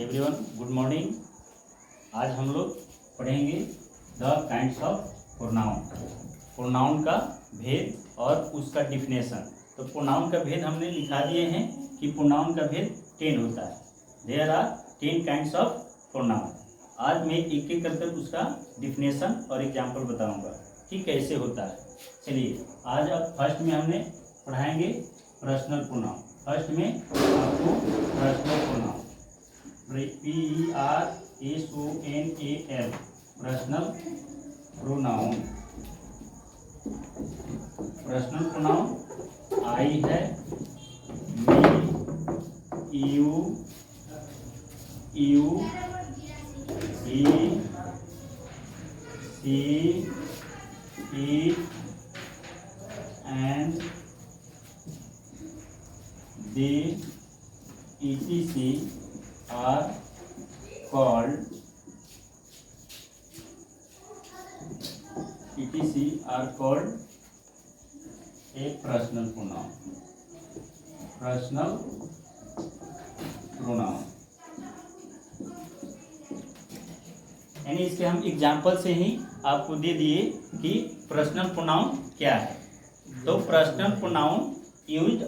Everyone, good morning. आज हम लोग पढ़ेंगे the kinds of pronoun. Pronoun का भेद और उसका डिफिनेशन। तो प्रोनाउन का भेद हमने लिखा दिए हैं कि प्रोनाउन का भेद 10 होता है। There are 10 kinds of pronoun. आज मैं एक एक करके उसका डिफिनेशन और एग्जाम्पल बताऊंगा कि कैसे होता है। चलिए, आज अब फर्स्ट में हमने पढ़ाएंगे पर्सनल प्रोनाउन। फर्स्ट में आपको personal pronoun PERSONAL personal pronoun. Personal pronoun I है, me, you, he, she, it and they etc are called a personal pronoun। Personal pronoun यानी इसके हम एग्जाम्पल से ही आपको दे दिए कि पर्सनल प्रोनाउन क्या है। तो personal pronoun used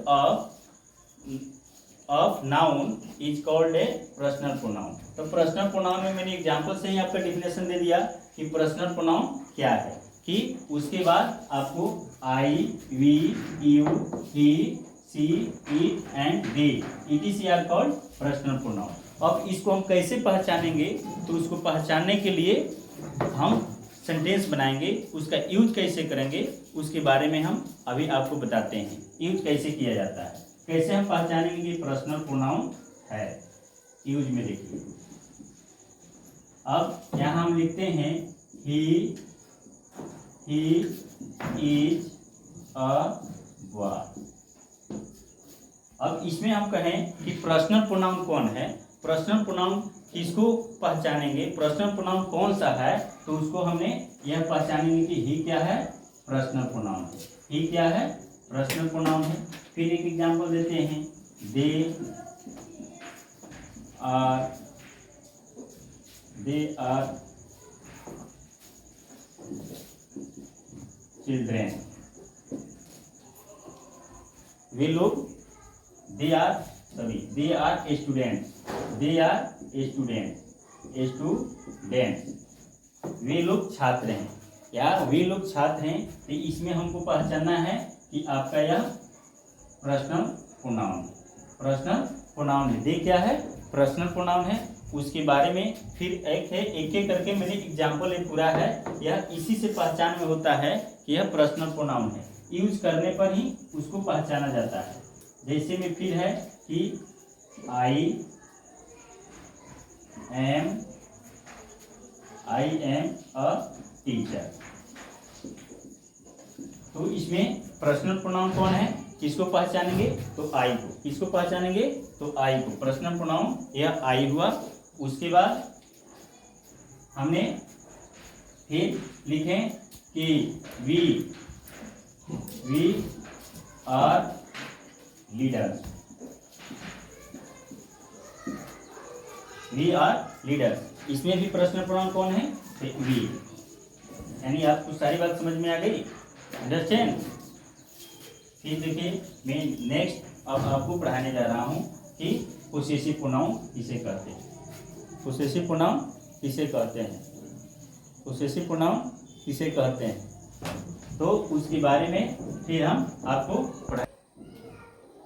of noun is called a personal pronoun. तो पर्सनल प्रोनाउन में मैंने एग्जांपल से ही आपका डिफिनेशन दे दिया कि पर्सनल प्रोनाउन क्या है। कि उसके बाद आपको I, we, you, he, she, it and they etc are called personal pronoun. अब इसको हम कैसे पहचानेंगे? तो उसको पहचानने के लिए हम सेंटेंस बनाएंगे, उसका यूज कैसे करेंगे उसके बारे में हम अभी आपको बताते हैं। यूज कैसे किया जाता है, कैसे हम पहचानेंगे कि पर्सनल प्रोनाउन है। यूज में देखिए, अब यहाँ हम लिखते हैं ही इज अ बॉय। अब इसमें हम कहें कि पर्सनल प्रोनाउन कौन है, पर्सनल प्रोनाउन किसको पहचानेंगे, पर्सनल प्रोनाउन कौन सा है, तो उसको हमने यह पहचानेंगे कि ही क्या है, पर्सनल प्रोनाउन है। ही क्या है, पर्सनल प्रोनाउन है। फिर एक एग्जांपल देते हैं, दे आर चिल्ड्रेन। वे लोग दे आर स्टूडेंट्स। वे लोग छात्र हैं या वे लोग छात्र हैं। तो इसमें हमको पहचानना है कि आपका यह पर्सनल प्रोनाउन है। दे क्या है, पर्सनल प्रोनाउन है। उसके बारे में फिर एक एक करके मैंने एग्जाम्पल एक पूरा है। यह इसी से पहचान में होता है कि यह पर्सनल प्रोनाउन है। यूज करने पर ही उसको पहचाना जाता है। जैसे में फिर है कि आई एम अ टीचर। तो इसमें पर्सनल प्रोनाउन कौन है, किसको पहचानेंगे, तो आई को। किसको पहचानेंगे, तो आई को। पर्सनल प्रोनाउन यह आई हुआ। उसके बाद हमने फिर लिखे कि वी आर लीडर्स। इसमें भी पर्सनल प्रोनाउन कौन है, वी। यानी आपको सारी बात समझ में आ गई, अंडरस्टैंड। फिर देखिए, मैं नेक्स्ट अब आपको पढ़ाने जा रहा हूँ कि पोसेसिव प्रोनाउन किसे कहते हैं। पोसेसिव प्रोनाउन किसे कहते हैं, तो उसके बारे में फिर हम आपको पढ़ाए।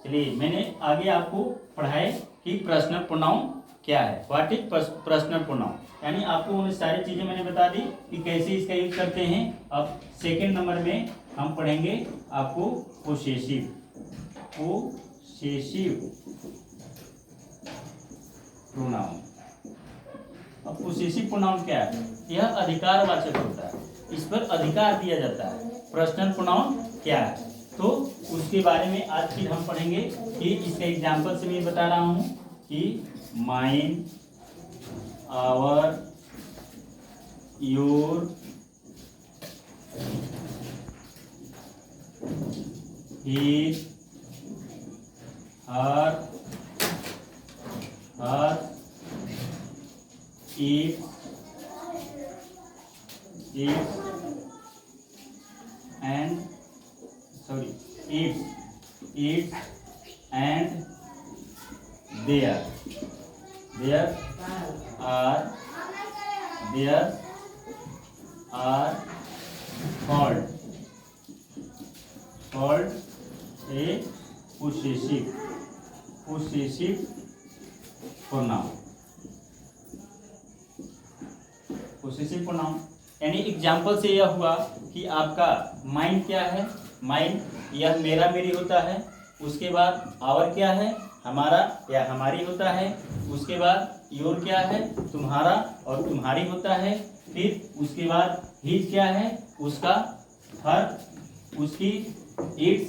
चलिए, मैंने आगे आपको पढ़ाए कि पर्सनल प्रोनाउन क्या है, व्हाट इज पर्सनल प्रोनाउन। यानी आपको उन सारी चीजें मैंने बता दी कि कैसे इसका यूज करते हैं। अब सेकेंड नंबर में हम पढ़ेंगे आपको पोसेसिव प्रोनाउन। अब पोसेसिव प्रोनाउन क्या है, यह अधिकारवाचक होता है, इस पर अधिकार दिया जाता है। पर्सनल प्रोनाउन क्या है, तो उसके बारे में आज फिर हम पढ़ेंगे कि इसका एग्जांपल से मैं बता रहा हूँ कि mine, our, your, his, her, if and sorry if and there are called a possessive pronoun। Possessive pronoun यानी एग्जाम्पल से यह हुआ कि आपका माइन क्या है, माइन यह मेरा मेरी होता है। उसके बाद आवर क्या है, हमारा या हमारी होता है। उसके बाद योर क्या है, तुम्हारा और तुम्हारी होता है। फिर उसके बाद हिज क्या है, उसका, हर, उसकी, इट्स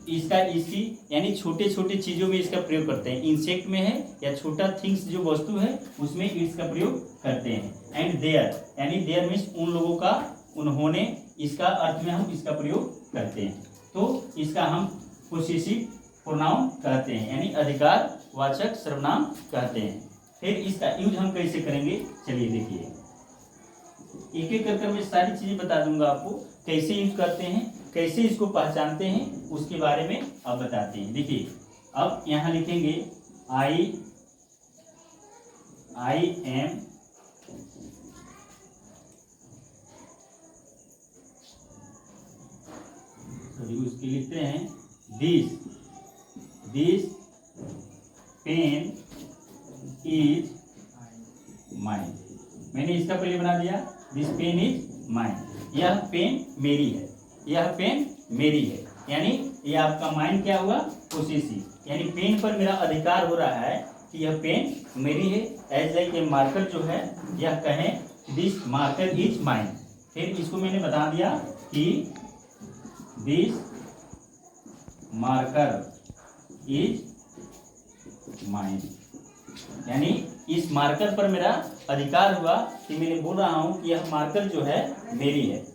इसका, इसकी, यानी छोटे छोटे चीजों में इसका प्रयोग करते हैं। इंसेक्ट में है या छोटा थिंग्स जो वस्तु है उसमें इट्स का प्रयोग करते हैं। एंड देयर यानी देयर मीन्स उन लोगों का, उन्होंने, इसका अर्थ में हम इसका प्रयोग करते हैं। तो इसका हम पोसेसिव प्रोनाउन कहते हैं, यानी अधिकार वाचक सर्वनाम कहते हैं। फिर इसका यूज हम कैसे करेंगे, चलिए देखिए, एक एक करके मैं सारी चीजें बता दूंगा आपको, कैसे यूज करते हैं, कैसे इसको पहचानते हैं, उसके बारे में अब बताते हैं। देखिए अब यहाँ लिखेंगे आई एम उसके लिखते हैं दिस पेन इज माइन। मैंने इसका पहले बना दिया, दिस पेन इज माइन, यह पेन मेरी है, यह पेन मेरी है। यानी यह आपका माइन क्या हुआ, पोसेसिव, यानी पेन पर मेरा अधिकार हो रहा है कि यह पेन मेरी है। एज लाइक ए मार्कर जो है, यह कहें दिस मार्कर इज माइन। फिर इसको मैंने बता दिया कि दिस मार्कर इज माइन, यानी इस मार्कर पर मेरा अधिकार हुआ कि मैंने बोल रहा हूं कि यह मार्कर जो है मेरी है,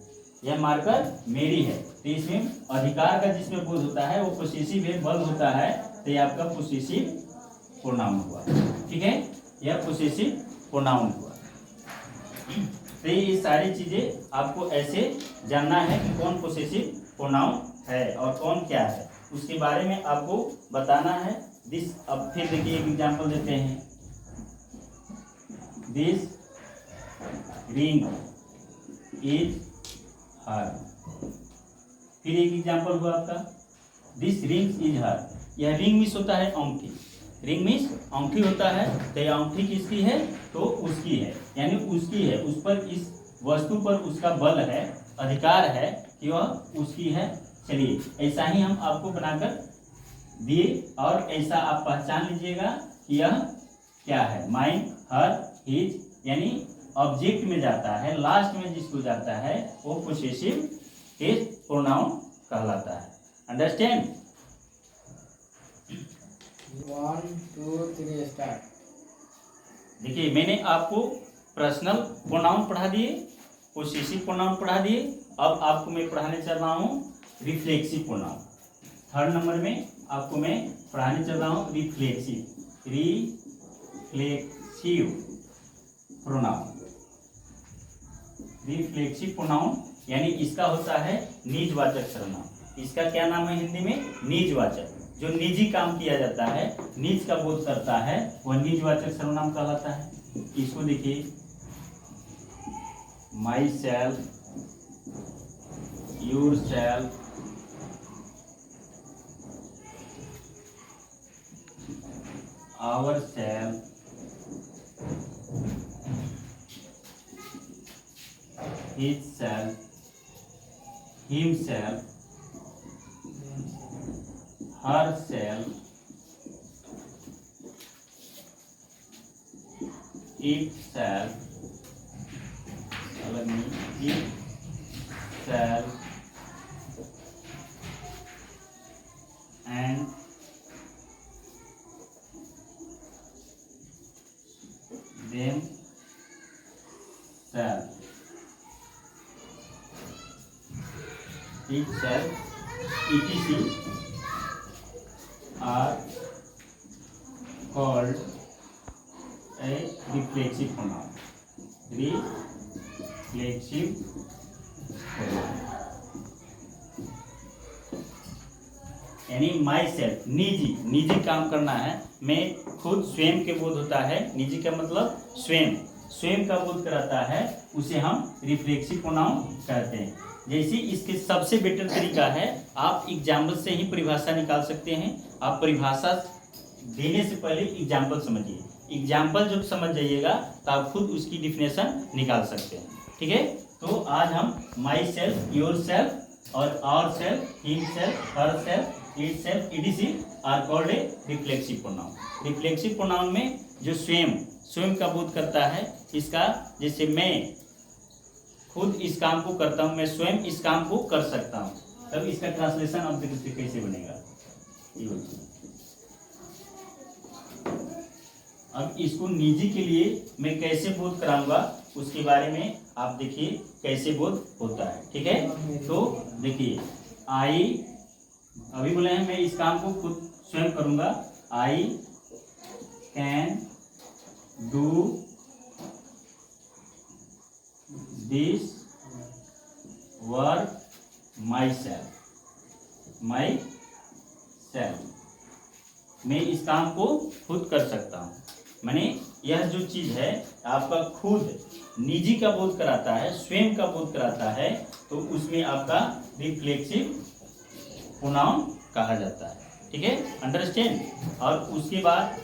यह मार्कर मेरी है। तो इसमें अधिकार का जिसमें बोध होता है वो पोसेसिव है, बल होता है, तो यह आपका पोसेसिव प्रोनाउन हुआ। ठीक है, यह पोसेसिव प्रोनाउन हुआ। तो ये सारी चीजें आपको ऐसे जानना है कि कौन पोसेसिव प्रोनाउन है और कौन क्या है, उसके बारे में आपको बताना है। दिस, अब फिर देखिए एक एग्जांपल देते हैं, दिस रिंग इज हर। फिर एक एग्जांपल हुआ आपका, दिस रिंग इज हर। यह रिंग मीन्स होता है अंगूठी, रिंग मीन्स अंगूठी होता है, तो यह अंगूठी किसकी है, तो उसकी है, यानी उसकी है, उस पर, इस वस्तु पर उसका बल है, अधिकार है कि वह उसकी है। चलिए ऐसा ही हम आपको बनाकर दिए और ऐसा आप पहचान लीजिएगा कि यह क्या है, माइन, हर, हिज, यानी ऑब्जेक्ट में जाता है, लास्ट में जिसको जाता है वो पोसेसिव केस प्रोनाउन कहलाता है। अंडरस्टैंड? 1 2 3 स्टार्ट। देखिए मैंने आपको पर्सनल प्रोनाउन पढ़ा दिए, पोसेसिव प्रोनाउन पढ़ा दिए। अब आपको मैं पढ़ाने चल रहा हूँ रिफ्लेक्सिव प्रोनाउन। थर्ड नंबर में आपको मैं पढ़ाने चल रहा हूँ रिफ्लेक्सिव प्रोनाउन। रिफ्लेक्सिव प्रोनाउन यानी इसका होता है निजवाचक सर्वनाम। इसका क्या नाम है हिंदी में, निजवाचक। जो निजी काम किया जाता है, निज का बोध करता है, वह निजवाचक सर्वनाम कहलाता है। इसको देखिए, myself, yourself, ourself, his self, himself, herself, itself, अलग नहीं, itself, and themselves, itself, etc. are called a reflexive pronoun. Reflexive pronoun यानी माई सेल्फ, निजी काम करना है, मैं खुद, स्वयं के बोध होता है, निजी का मतलब स्वयं का बोध कराता है, उसे हम रिफ्लेक्सिव प्रोनाउन कहते हैं। जैसे इसके सबसे बेटर तरीका है, आप एग्जाम्पल से ही परिभाषा निकाल सकते हैं। आप परिभाषा देने से पहले एग्जाम्पल समझिए, एग्जाम्पल जब समझ जाइएगा तो आप खुद उसकी डिफिनेशन निकाल सकते हैं। ठीक है, तो आज हम माई सेल्फ, योर सेल्फ और ourself, himself, herself, itself, etc are called a reflexive pronoun. Reflexive pronoun में जो स्वयं का बोध करता है, इसका जैसे मैं खुद इस काम को करता हूँ, मैं स्वयं इस काम को कर सकता हूँ, तब इसका ट्रांसलेशन अब देखिए कैसे बनेगा। अब इसको निजी के लिए मैं कैसे बोध कराऊंगा, उसके बारे में आप देखिए कैसे बोध होता है। ठीक है, तो देखिए अभी बोले हैं मैं इस काम को खुद स्वयं करूंगा, I can do this work my self, मैं इस काम को खुद कर सकता हूँ। माने यह जो चीज है आपका खुद निजी का बोध कराता है, स्वयं का बोध कराता है, तो उसमें आपका रिफ्लेक्सिव प्रोनाउन कहा जाता है। ठीक है, अंडरस्टैंड। और उसके बाद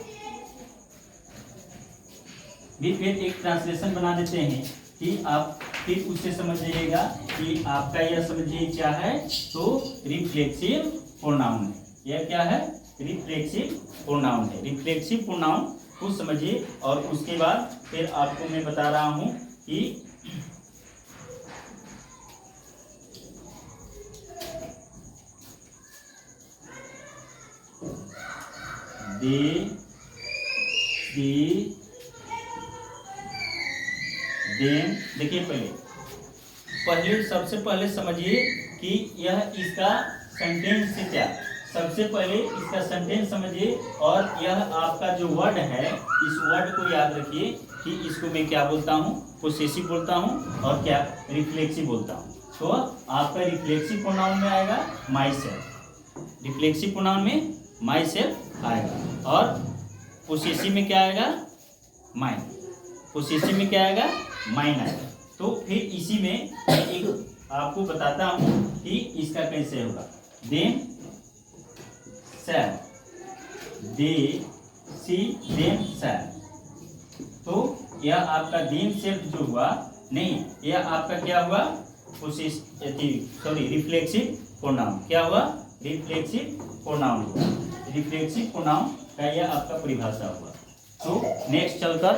भी फिर एक ट्रांसलेशन बना देते हैं कि आप फिर उससे समझ जाइएगा कि आपका यह समझिए क्या है, तो रिफ्लेक्सिव प्रोनाउन है। यह क्या है? रिफ्लेक्सिव प्रोनाउन है। रिफ्लेक्सिव प्रोनाउन को समझिए और उसके बाद फिर आपको मैं बता रहा हूं कि दे, सी, देम। देखिए पहले सबसे पहले समझिए कि यह इसका सेंटेंस से क्या, सबसे पहले इसका सेंटेंस समझिए और यह आपका जो वर्ड है, इस वर्ड को याद रखिए कि इसको मैं क्या बोलता हूँ, पोसेसिव बोलता हूँ और क्या रिफ्लेक्सिव बोलता हूँ। तो आपका रिफ्लेक्सिव प्रोनाउन में आएगा माई सेल्फ, रिफ्लेक्सिव प्रोनाउन में माई सेल्फ आएगा और पोसेसिव में क्या आएगा, माइन, पोसेसिव में क्या आएगा, माइन आएगा। तो फिर इसी में एक आपको बताता हूँ कि इसका कैसे होगा। देम सेल्फ, दे, सी, देम सेल्फ। तो यह आपका देम सेल्फ जो हुआ, नहीं, यह आपका क्या हुआ, रिफ्लेक्सिव प्रोनाउन। क्या हुआ? रिफ्लेक्सिव प्रोनाउन हुआ। रिफ्लेक्सिव प्रोनाउन का यह आपका परिभाषा हुआ। तो नेक्स्ट चलकर